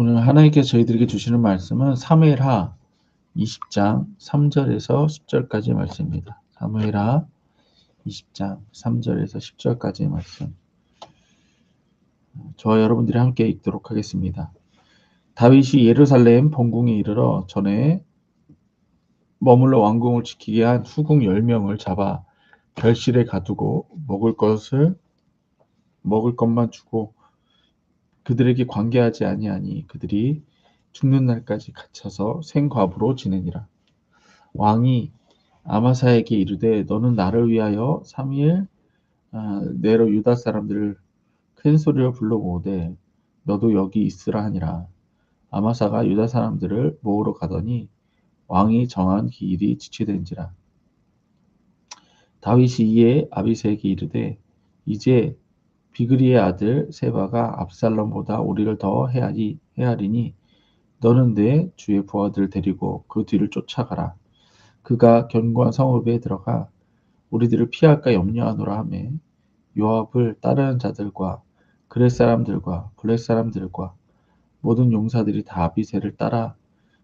오늘 하나님께서 저희들에게 주시는 말씀은 사무엘하 20장 3절에서 10절까지의 말씀입니다. 사무엘하 20장 3절에서 10절까지의 말씀. 저와 여러분들이 함께 읽도록 하겠습니다. 다윗이 예루살렘 본궁에 이르러 전에 머물러 왕궁을 지키게 한 후궁 10명을 잡아 별실에 가두고 먹을 것만 주고 그들에게 관계하지 아니하니 그들이 죽는 날까지 갇혀서 생과부로 지내니라. 왕이 아마사에게 이르되 너는 나를 위하여 3일 내로 유다 사람들을 큰 소리로 불러모으되 너도 여기 있으라 하니라. 아마사가 유다 사람들을 모으러 가더니 왕이 정한 길이 지체된지라. 다윗이 이에 아비새에게 이르되 이제 비그리의 아들 세바가 압살롬보다 우리를 더 헤아리니 너는 내 주의 부하들을 데리고 그 뒤를 쫓아가라. 그가 견고한 성읍에 들어가 우리들을 피할까 염려하노라 하매 요압을 따르는 자들과 그렛 사람들과 블렛 사람들과 모든 용사들이 다 아비새를 따라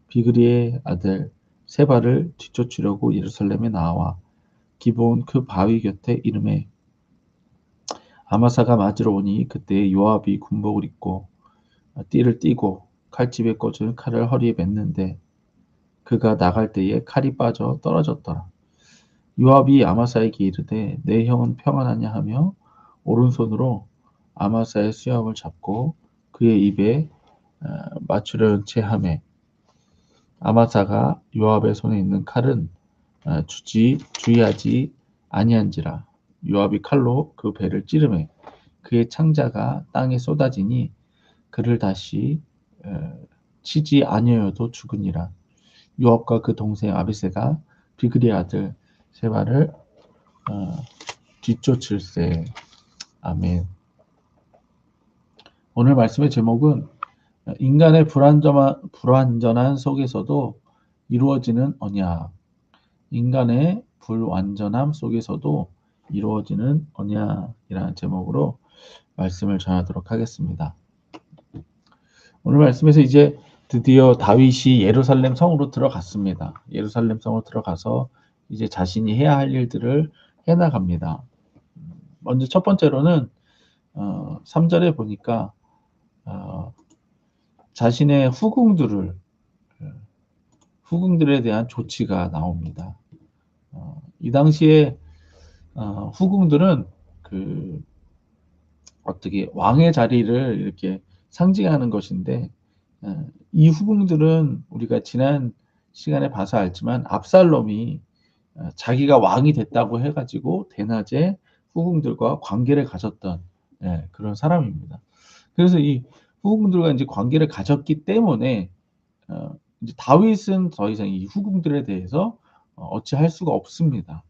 비그리의 아들 세바를 뒤쫓으려고 예루살렘에 나와 기브온 그 바위 곁에 이르매 아마사가 맞으러 오니 그때 요압이 군복을 입고 띠를 띠고 칼집에 꽂은 칼을 허리에 맸는데 그가 나갈 때에 칼이 빠져 떨어졌더라. 요압이 아마사에게 이르되 내 형은 평안하냐 하며 오른손으로 아마사의 수염을 잡고 그의 입에 맞추려는 채 하매 아마사가 요압의 손에 있는 칼은 주의하지 아니한지라. 요압이 칼로 그 배를 찌르매 그의 창자가 땅에 쏟아지니 그를 다시 치지 아니하여도 죽으니라. 요압과 그 동생 아비새가 비그리의 아들 세바를 뒤쫓을세. 아멘. 오늘 말씀의 제목은 인간의 불완전한 속에서도 이루어지는 언약. 인간의 불완전함 속에서도 이루어지는 언약이라는 제목으로 말씀을 전하도록 하겠습니다. 오늘 말씀에서 이제 드디어 다윗이 예루살렘 성으로 들어갔습니다. 예루살렘 성으로 들어가서 이제 자신이 해야 할 일들을 해나갑니다. 먼저 첫 번째로는 3절에 보니까 자신의 후궁들에 대한 조치가 나옵니다. 이 당시에 후궁들은 어떻게 왕의 자리를 이렇게 상징하는 것인데 이 후궁들은 우리가 지난 시간에 봐서 알지만 압살롬이 자기가 왕이 됐다고 해가지고 대낮에 후궁들과 관계를 가졌던 그런 사람입니다. 그래서 이 후궁들과 이제 관계를 가졌기 때문에 이제 다윗은 더 이상 이 후궁들에 대해서 어찌할 수가 없습니다.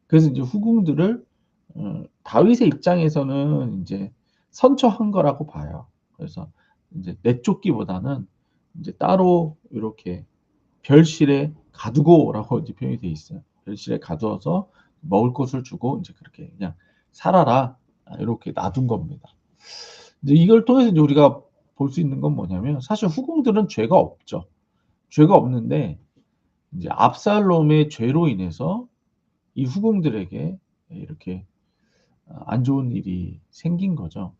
그래서 이제 후궁들을 다윗의 입장에서는 이제 선처한 거라고 봐요. 그래서 이제 내쫓기보다는 이제 따로 이렇게 별실에 가두고라고 이제 표현이 돼 있어요. 별실에 가두어서 먹을 것을 주고 이제 그렇게 그냥 살아라 이렇게 놔둔 겁니다. 이제 이걸 통해서 이제 우리가 볼 수 있는 건 뭐냐면 사실 후궁들은 죄가 없죠. 죄가 없는데 이제 압살롬의 죄로 인해서 이 후궁들에게 이렇게 안 좋은 일이 생긴 거죠.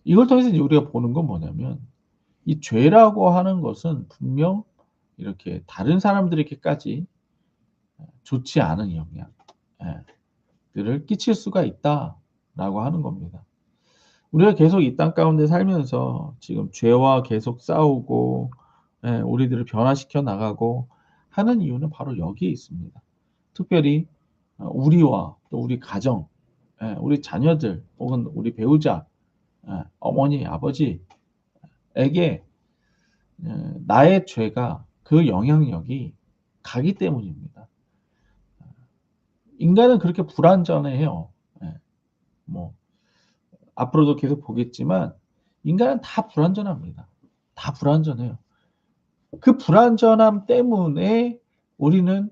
이걸 통해서 이제 우리가 보는 건 뭐냐면 이 죄라고 하는 것은 분명 이렇게 다른 사람들에게까지 좋지 않은 영향들을 끼칠 수가 있다라고 하는 겁니다. 우리가 계속 이 땅 가운데 살면서 지금 죄와 계속 싸우고 우리들을 변화시켜 나가고 하는 이유는 바로 여기에 있습니다. 특별히 우리와 또 우리 가정, 우리 자녀들 혹은 우리 배우자, 어머니, 아버지에게 나의 죄가 그 영향력이 가기 때문입니다. 인간은 그렇게 불완전해요. 뭐 앞으로도 계속 보겠지만 인간은 다 불완전합니다. 다 불완전해요. 그 불완전함 때문에 우리는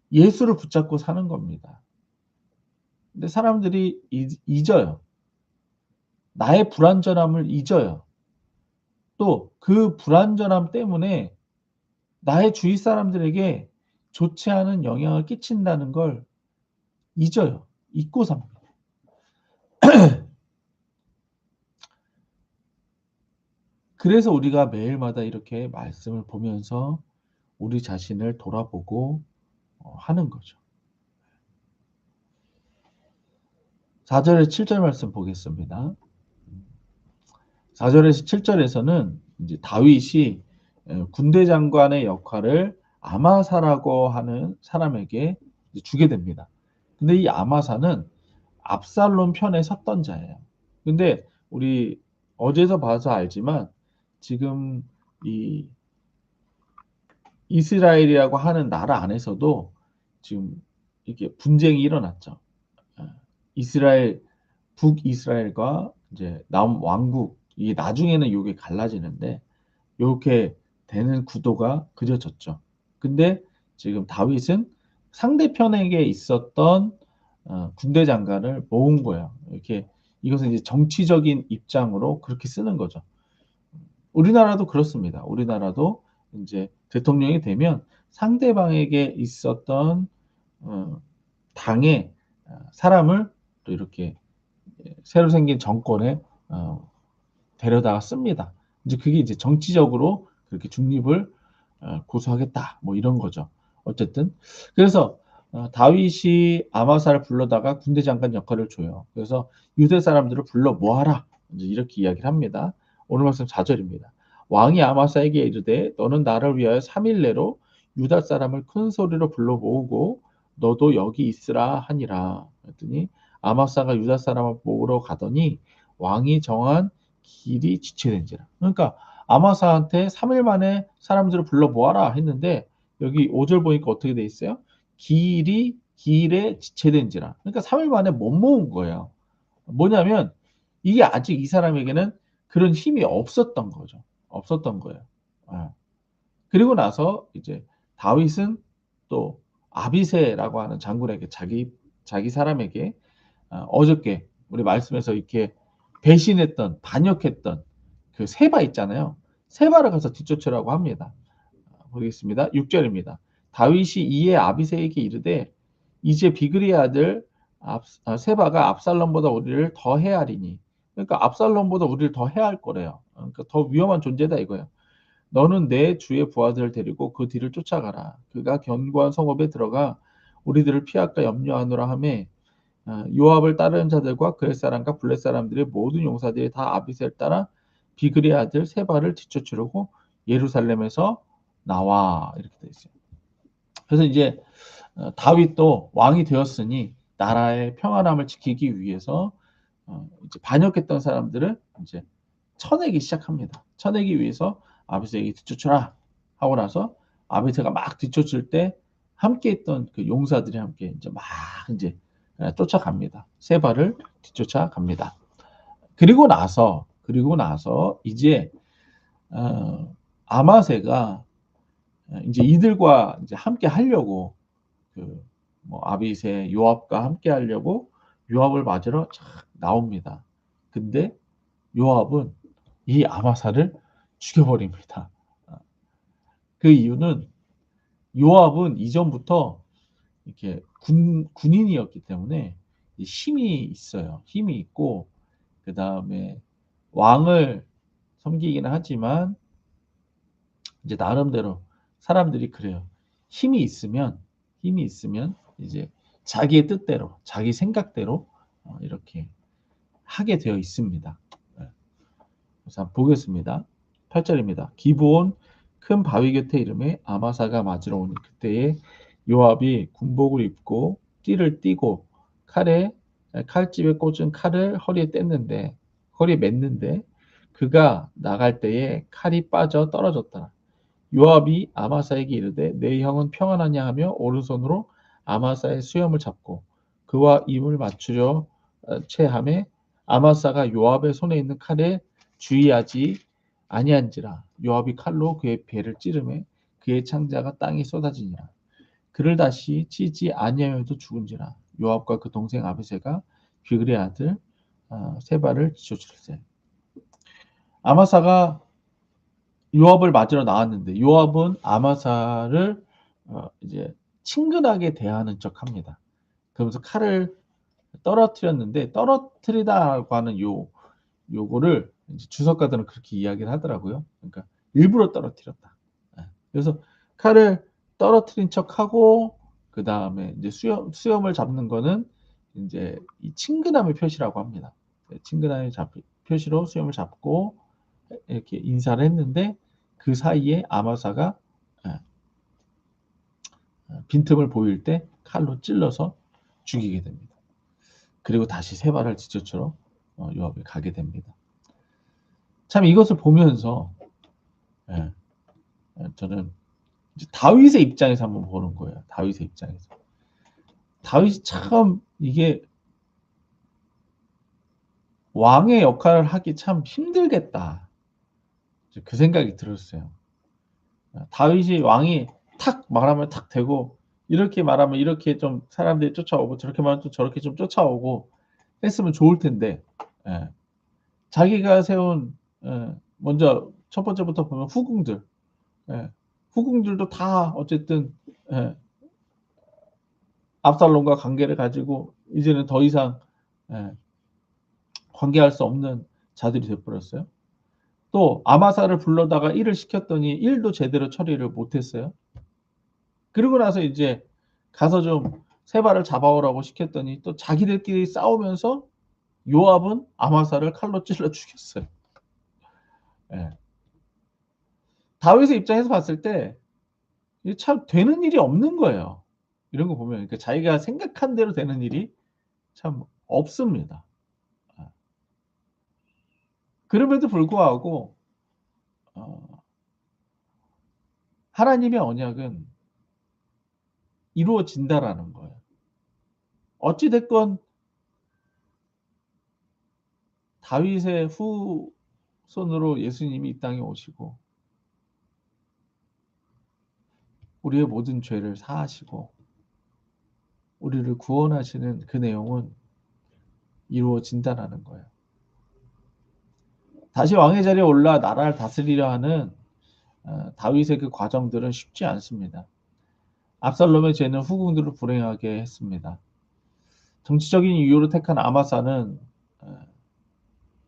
예수를 붙잡고 사는 겁니다. 근데 사람들이 잊어요. 나의 불완전함을 잊어요. 또 그 불완전함 때문에 나의 주위 사람들에게 좋지 않은 영향을 끼친다는 걸 잊어요. 잊고 삽니다. 그래서 우리가 매일마다 이렇게 말씀을 보면서 우리 자신을 돌아보고 하는 거죠. 4절에서 7절 말씀 보겠습니다. 4절에서 7절에서는 이제 다윗이 군대 장관의 역할을 아마사라고 하는 사람에게 주게 됩니다. 근데 이 아마사는 압살롬 편에 섰던 자예요. 근데 우리 어제서 봐서 알지만 지금 이 이스라엘이라고 하는 나라 안에서도 지금 이렇게 분쟁이 일어났죠. 어, 이스라엘 북이스라엘과 이제 남왕국 이 나중에는 요게 갈라지는데 요렇게 되는 구도가 그려졌죠. 근데 지금 다윗은 상대편에게 있었던 군대 장관을 모은 거예요. 이렇게 이것은 이제 정치적인 입장으로 그렇게 쓰는 거죠. 우리나라도 그렇습니다. 우리나라도 이제 대통령이 되면 상대방에게 있었던 당의 사람을 또 이렇게 새로 생긴 정권에 데려다가 씁니다. 이제 그게 이제 정치적으로 그렇게 중립을 고수하겠다 뭐 이런 거죠. 어쨌든 그래서 다윗이 아마사를 불러다가 군대 장관 역할을 줘요. 그래서 유대 사람들을 불러 모아라 이제 이렇게 이야기를 합니다. 오늘 말씀 4절입니다. 왕이 아마사에게 이르되 너는 나를 위하여 3일 내로 유다 사람을 큰 소리로 불러 모으고 너도 여기 있으라 하니라. 그랬더니 아마사가 유다 사람을 모으러 가더니 왕이 정한 길이 지체된지라. 그러니까 아마사한테 3일 만에 사람들을 불러 모아라 했는데 여기 5절 보니까 어떻게 돼 있어요? 길에 지체된지라. 그러니까 3일 만에 못 모은 거예요. 뭐냐면 이게 아직 이 사람에게는 그런 힘이 없었던 거죠. 없었던 거예요. 아. 그리고 나서 이제 다윗은 또 아비새라고 하는 장군에게 자기 사람에게 어저께 우리 말씀에서 이렇게 배신했던 반역했던 그 세바 있잖아요. 세바를 가서 뒤쫓으라고 합니다. 보겠습니다. 6절입니다. 다윗이 이에 아비새에게 이르되 이제 비그리의 아들 세바가 압살롬보다 우리를 더 해하리니 그러니까 압살롬보다 우리를 더 해할 거래요. 그러니까 더 위험한 존재다 이거예요. 너는 내 주의 부하들을 데리고 그 뒤를 쫓아가라. 그가 견고한 성읍에 들어가 우리들을 피할까 염려하노라 하매 요압을 따르는 자들과 그렛 사람과 블렛 사람들의 모든 용사들이 다 아비새를 따라 비그리의 아들 세바를 뒤쫓으려고 예루살렘에서 나와 이렇게 돼 있어요. 그래서 이제 다윗도 왕이 되었으니 나라의 평안함을 지키기 위해서 이제 반역했던 사람들을 이제 쳐내기 시작합니다. 쳐내기 위해서 아비새에게 뒤쫓으라 하고 나서 아비새가 막 뒤쫓을 때 함께 있던 그 용사들이 함께 이제 막 이제 쫓아갑니다. 세바를 뒤쫓아갑니다. 그리고 나서 이제 아마새가 이제 이들과 이제 함께 하려고 그뭐 아비새 요압과 함께 하려고 요압을 맞으러 나옵니다. 근데 요압은 이 아마사를 죽여버립니다. 그 이유는 요압은 이전부터 이렇게 군인이었기 때문에 힘이 있어요. 힘이 있고 그 다음에 왕을 섬기기는 하지만 이제 나름대로 사람들이 그래요. 힘이 있으면 이제 자기의 뜻대로, 자기 생각대로 이렇게 하게 되어 있습니다. 그래서 한번 보겠습니다. 8절입니다. 기브온 큰 바위 곁에 이름에 아마사가 맞으러 오는 그때에 요압이 군복을 입고 띠를 띠고 칼집에 꽂은 칼을 허리에 맸는데 그가 나갈 때에 칼이 빠져 떨어졌더라. 요압이 아마사에게 이르되 내 형은 평안하냐 하며 오른손으로 아마사의 수염을 잡고 그와 입을 맞추려 채하매 아마사가 요압의 손에 있는 칼에 주의하지 아니한지라. 요압이 칼로 그의 배를 찌르매 그의 창자가 땅에 쏟아지니라. 그를 다시 치지 아니하여도 죽은지라. 요압과 그 동생 아비새가 비그리의 아들 세 발을 지쳐주셨어요. 아마사가 요압을 맞으러 나왔는데 요압은 아마사를 이제 친근하게 대하는 척합니다. 그러면서 칼을 떨어뜨렸는데 떨어뜨리다라고 하는 요거를 이제 주석가들은 그렇게 이야기를 하더라고요. 그러니까 일부러 떨어뜨렸다. 그래서 칼을 떨어뜨린 척하고 그 다음에 이제 수염을 잡는 거는 이제 이 친근함의 표시라고 합니다. 친근함의 표시로 수염을 잡고 이렇게 인사를 했는데 그 사이에 아마사가 빈틈을 보일 때 칼로 찔러서 죽이게 됩니다. 그리고 다시 세 발을 지쳐처럼 요압에 가게 됩니다. 참 이것을 보면서 저는 다윗의 입장에서 한번 보는 거예요. 다윗의 입장에서. 다윗이 참 이게 왕의 역할을 하기 참 힘들겠다. 그 생각이 들었어요. 다윗이 왕이 탁 말하면 탁 되고 이렇게 말하면 이렇게 좀 사람들이 쫓아오고 저렇게 말하면 또 저렇게 좀 쫓아오고 했으면 좋을 텐데 자기가 세운 먼저 첫 번째부터 보면 후궁들 후궁들도 다 어쨌든 압살롬과 관계를 가지고 이제는 더 이상 관계할 수 없는 자들이 되어버렸어요. 또 아마사를 불러다가 일을 시켰더니 일도 제대로 처리를 못했어요. 그리고 나서 이제 가서 좀 세 발을 잡아오라고 시켰더니 또 자기들끼리 싸우면서 요압은 아마사를 칼로 찔러 죽였어요. 다윗의 입장에서 봤을 때 참 되는 일이 없는 거예요. 이런 거 보면 그러니까 자기가 생각한 대로 되는 일이 참 없습니다. 그럼에도 불구하고 하나님의 언약은 이루어진다라는 거예요. 어찌됐건 다윗의 후손으로 예수님이 이 땅에 오시고 우리의 모든 죄를 사하시고 우리를 구원하시는 그 내용은 이루어진다라는 거예요. 다시 왕의 자리에 올라 나라를 다스리려 하는 다윗의 그 과정들은 쉽지 않습니다. 압살롬의 죄는 후궁들을 불행하게 했습니다. 정치적인 이유로 택한 아마사는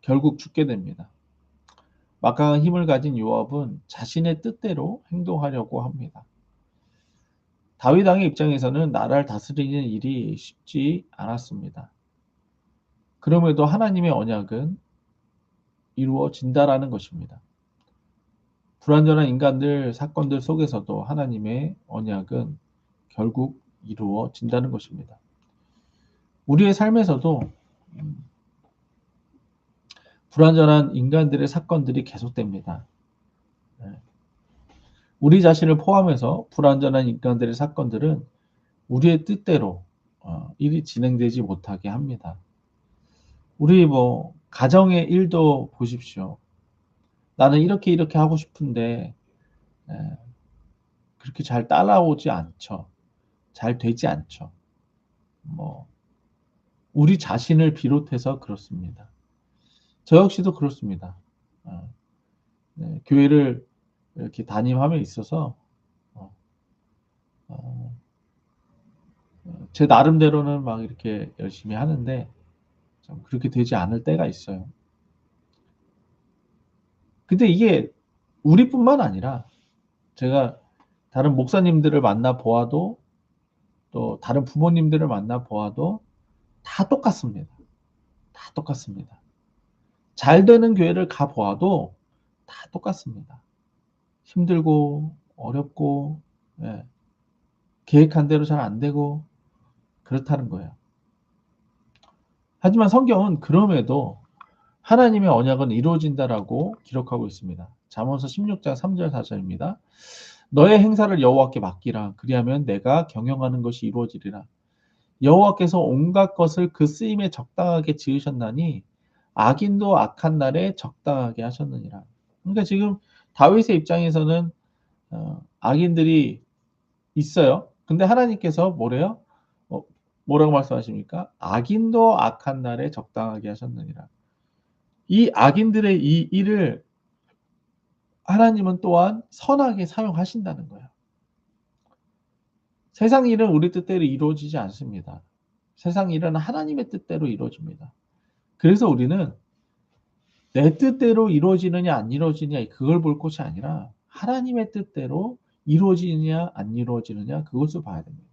결국 죽게 됩니다. 막강한 힘을 가진 요압은 자신의 뜻대로 행동하려고 합니다. 다윗 왕의 입장에서는 나라를 다스리는 일이 쉽지 않았습니다. 그럼에도 하나님의 언약은 이루어진다라는 것입니다. 불완전한 인간들, 사건들 속에서도 하나님의 언약은 결국 이루어진다는 것입니다. 우리의 삶에서도 불완전한 인간들의 사건들이 계속됩니다. 우리 자신을 포함해서 불완전한 인간들의 사건들은 우리의 뜻대로 일이 진행되지 못하게 합니다. 우리 가정의 일도 보십시오. 나는 이렇게 하고 싶은데 그렇게 잘 따라오지 않죠. 잘 되지 않죠. 우리 자신을 비롯해서 그렇습니다. 저 역시도 그렇습니다. 교회를 이렇게 담임함에 있어서 제 나름대로는 막 이렇게 열심히 하는데 좀 그렇게 되지 않을 때가 있어요. 근데 이게 우리뿐만 아니라 제가 다른 목사님들을 만나 보아도 또 다른 부모님들을 만나 보아도 다 똑같습니다. 다 똑같습니다. 잘 되는 교회를 가 보아도 다 똑같습니다. 힘들고 어렵고 계획한 대로 잘 안 되고 그렇다는 거예요. 하지만 성경은 그럼에도 하나님의 언약은 이루어진다라고 기록하고 있습니다. 잠언서 16장 3절 4절입니다. 너의 행사를 여호와께 맡기라. 그리하면 내가 경영하는 것이 이루어지리라. 여호와께서 온갖 것을 그 쓰임에 적당하게 지으셨나니 악인도 악한 날에 적당하게 하셨느니라. 그러니까 지금 다윗의 입장에서는 악인들이 있어요. 근데 하나님께서 뭐래요? 뭐라고 말씀하십니까? 악인도 악한 날에 적당하게 하셨느니라. 이 악인들의 이 일을 하나님은 또한 선하게 사용하신다는 거예요. 세상 일은 우리 뜻대로 이루어지지 않습니다. 세상 일은 하나님의 뜻대로 이루어집니다. 그래서 우리는 내 뜻대로 이루어지느냐 안 이루어지느냐 그걸 볼 것이 아니라 하나님의 뜻대로 이루어지느냐 안 이루어지느냐 그것을 봐야 됩니다.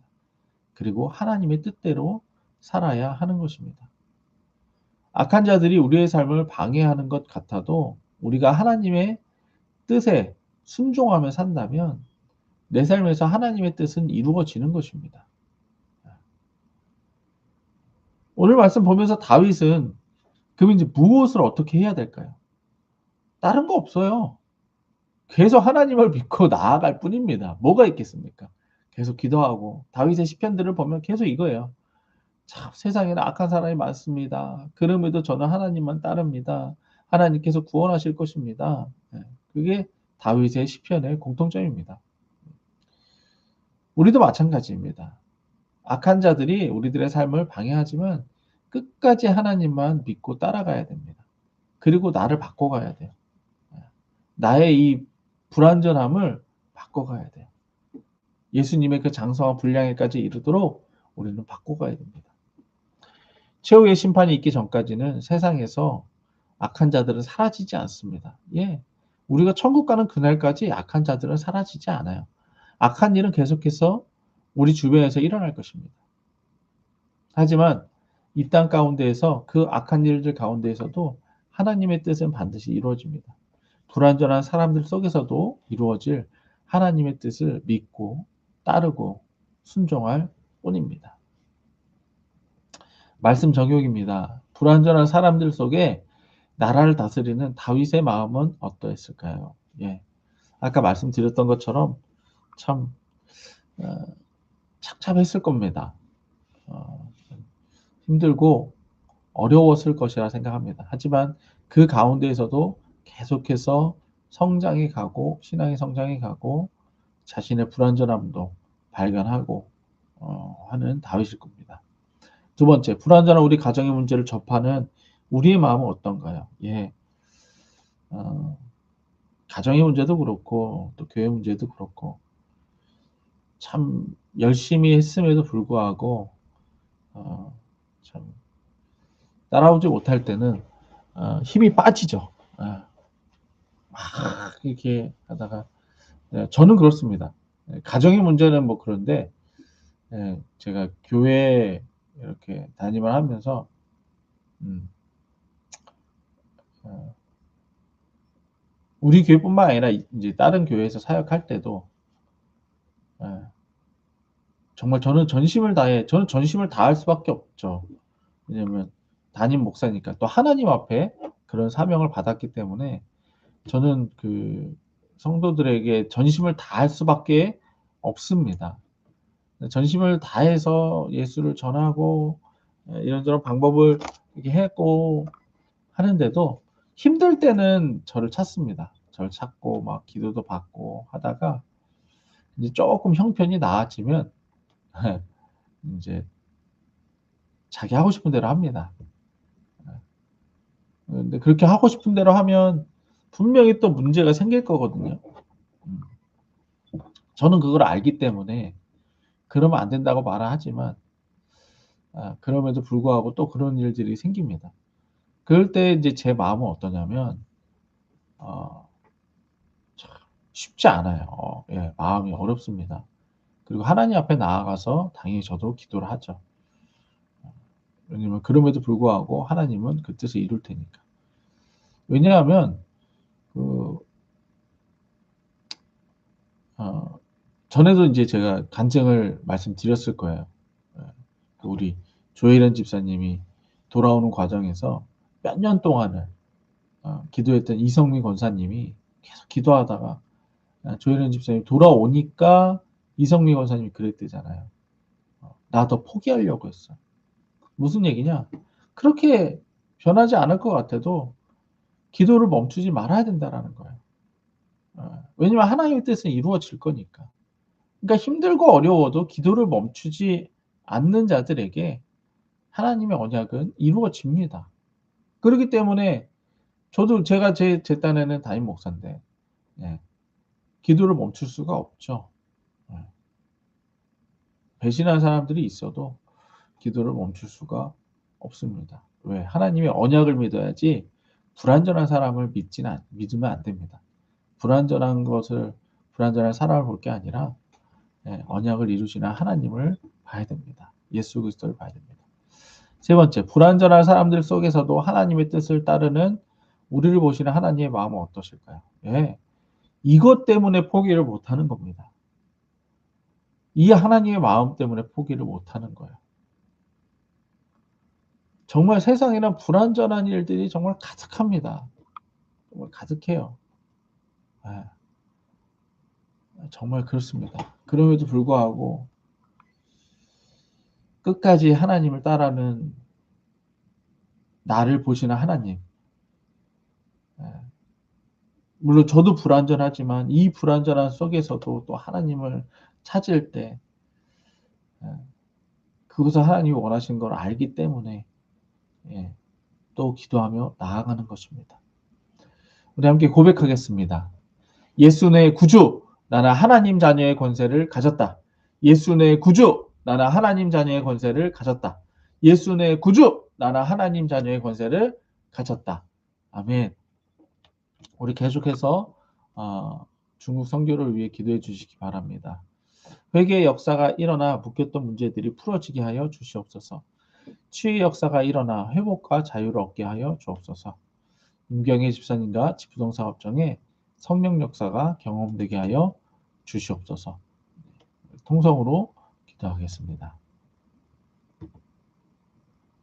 그리고 하나님의 뜻대로 살아야 하는 것입니다. 악한 자들이 우리의 삶을 방해하는 것 같아도 우리가 하나님의 뜻에 순종하며 산다면 내 삶에서 하나님의 뜻은 이루어지는 것입니다. 오늘 말씀 보면서 다윗은 그럼 이제 무엇을 어떻게 해야 될까요? 다른 거 없어요. 계속 하나님을 믿고 나아갈 뿐입니다. 뭐가 있겠습니까? 계속 기도하고 다윗의 시편들을 보면 계속 이거예요. 참 세상에는 악한 사람이 많습니다. 그럼에도 저는 하나님만 따릅니다. 하나님께서 구원하실 것입니다. 그게 다윗의 시편의 공통점입니다. 우리도 마찬가지입니다. 악한 자들이 우리들의 삶을 방해하지만 끝까지 하나님만 믿고 따라가야 됩니다. 그리고 나를 바꿔가야 돼요. 나의 이 불완전함을 바꿔가야 돼요. 예수님의 그 장성한 분량에까지 이르도록 우리는 바꿔가야 됩니다. 최후의 심판이 있기 전까지는 세상에서 악한 자들은 사라지지 않습니다. 예. 우리가 천국 가는 그날까지 악한 자들은 사라지지 않아요. 악한 일은 계속해서 우리 주변에서 일어날 것입니다. 하지만 이 땅 가운데에서 그 악한 일들 가운데에서도 하나님의 뜻은 반드시 이루어집니다. 불완전한 사람들 속에서도 이루어질 하나님의 뜻을 믿고 따르고 순종할 뿐입니다. 말씀 적용입니다. 불완전한 사람들 속에 나라를 다스리는 다윗의 마음은 어떠했을까요? 예. 아까 말씀드렸던 것처럼 참 착잡했을 겁니다. 힘들고 어려웠을 것이라 생각합니다. 하지만 그 가운데에서도 계속해서 성장해 가고 신앙의 성장해 가고 자신의 불완전함도 발견하고 하는 다윗일 겁니다. 두 번째, 불완전한 우리 가정의 문제를 접하는 우리의 마음은 어떤가요? 예, 가정의 문제도 그렇고 또 교회 문제도 그렇고 참 열심히 했음에도 불구하고 참 따라오지 못할 때는 힘이 빠지죠. 막 이렇게 하다가 저는 그렇습니다. 가정의 문제는 뭐 그런데 제가 교회 이렇게 담임을 하면서 우리 교회뿐만 아니라 이제 다른 교회에서 사역할 때도 정말 저는 전심을 다할 수밖에 없죠. 왜냐면 담임 목사니까 또 하나님 앞에 그런 사명을 받았기 때문에 저는 그 성도들에게 전심을 다할 수밖에 없습니다. 전심을 다해서 예수를 전하고 이런저런 방법을 이렇게 했고 하는데도 힘들 때는 저를 찾습니다. 저를 찾고 막 기도도 받고 하다가 이제 조금 형편이 나아지면 이제 자기 하고 싶은 대로 합니다. 근데 그렇게 하고 싶은 대로 하면 분명히 또 문제가 생길 거거든요. 저는 그걸 알기 때문에 그러면 안 된다고 말을 하지만 그럼에도 불구하고 또 그런 일들이 생깁니다. 그럴 때 이제 제 마음은 어떠냐면 참 쉽지 않아요. 예, 마음이 어렵습니다. 그리고 하나님 앞에 나아가서 당연히 저도 기도를 하죠. 왜냐면 그럼에도 불구하고 하나님은 그 뜻을 이룰 테니까. 왜냐하면 그 전에도 이제 제가 간증을 말씀드렸을 거예요. 우리 조혜련 집사님이 돌아오는 과정에서 몇 년 동안을 기도했던 이성미 권사님이 계속 기도하다가 조혜련 집사님이 돌아오니까 이성미 권사님이 그랬대잖아요. 나 더 포기하려고 했어. 무슨 얘기냐? 그렇게 변하지 않을 것 같아도 기도를 멈추지 말아야 된다라는 거예요. 왜냐면 하나님의 뜻은 이루어질 거니까. 그러니까 힘들고 어려워도 기도를 멈추지 않는 자들에게 하나님의 언약은 이루어집니다. 그렇기 때문에 저도 제가 제 딴에는 담임 목사인데 예, 기도를 멈출 수가 없죠. 예. 배신한 사람들이 있어도 기도를 멈출 수가 없습니다. 왜? 하나님의 언약을 믿어야지 불완전한 사람을 믿으면 안 됩니다. 불완전한 사람을 볼 게 아니라 예, 언약을 이루시는 하나님을 봐야 됩니다. 예수 그리스도를 봐야 됩니다. 세 번째, 불완전한 사람들 속에서도 하나님의 뜻을 따르는 우리를 보시는 하나님의 마음은 어떠실까요? 예, 이것 때문에 포기를 못하는 겁니다. 이 하나님의 마음 때문에 포기를 못하는 거예요. 정말 세상에는 불완전한 일들이 정말 가득합니다. 정말 가득해요. 예, 정말 그렇습니다. 그럼에도 불구하고 끝까지 하나님을 따르는 나를 보시는 하나님. 예, 물론 저도 불완전하지만 이 불완전한 속에서도 또 하나님을 찾을 때 예, 그것을 하나님이 원하시는 걸 알기 때문에 예, 또 기도하며 나아가는 것입니다. 우리 함께 고백하겠습니다. 예수 내 구주, 나는 하나님 자녀의 권세를 가졌다. 예수 내 구주, 나는 하나님 자녀의 권세를 가졌다. 예수 내 구주, 나는 하나님 자녀의 권세를 가졌다. 아멘. 우리 계속해서 중국 선교를 위해 기도해 주시기 바랍니다. 회개의 역사가 일어나 묶였던 문제들이 풀어지게 하여 주시옵소서. 치유의 역사가 일어나 회복과 자유를 얻게 하여 주옵소서. 임경의 집사님과 지부동사업장에 성령 역사가 경험되게 하여 주시옵소서. 통성으로 기도하겠습니다.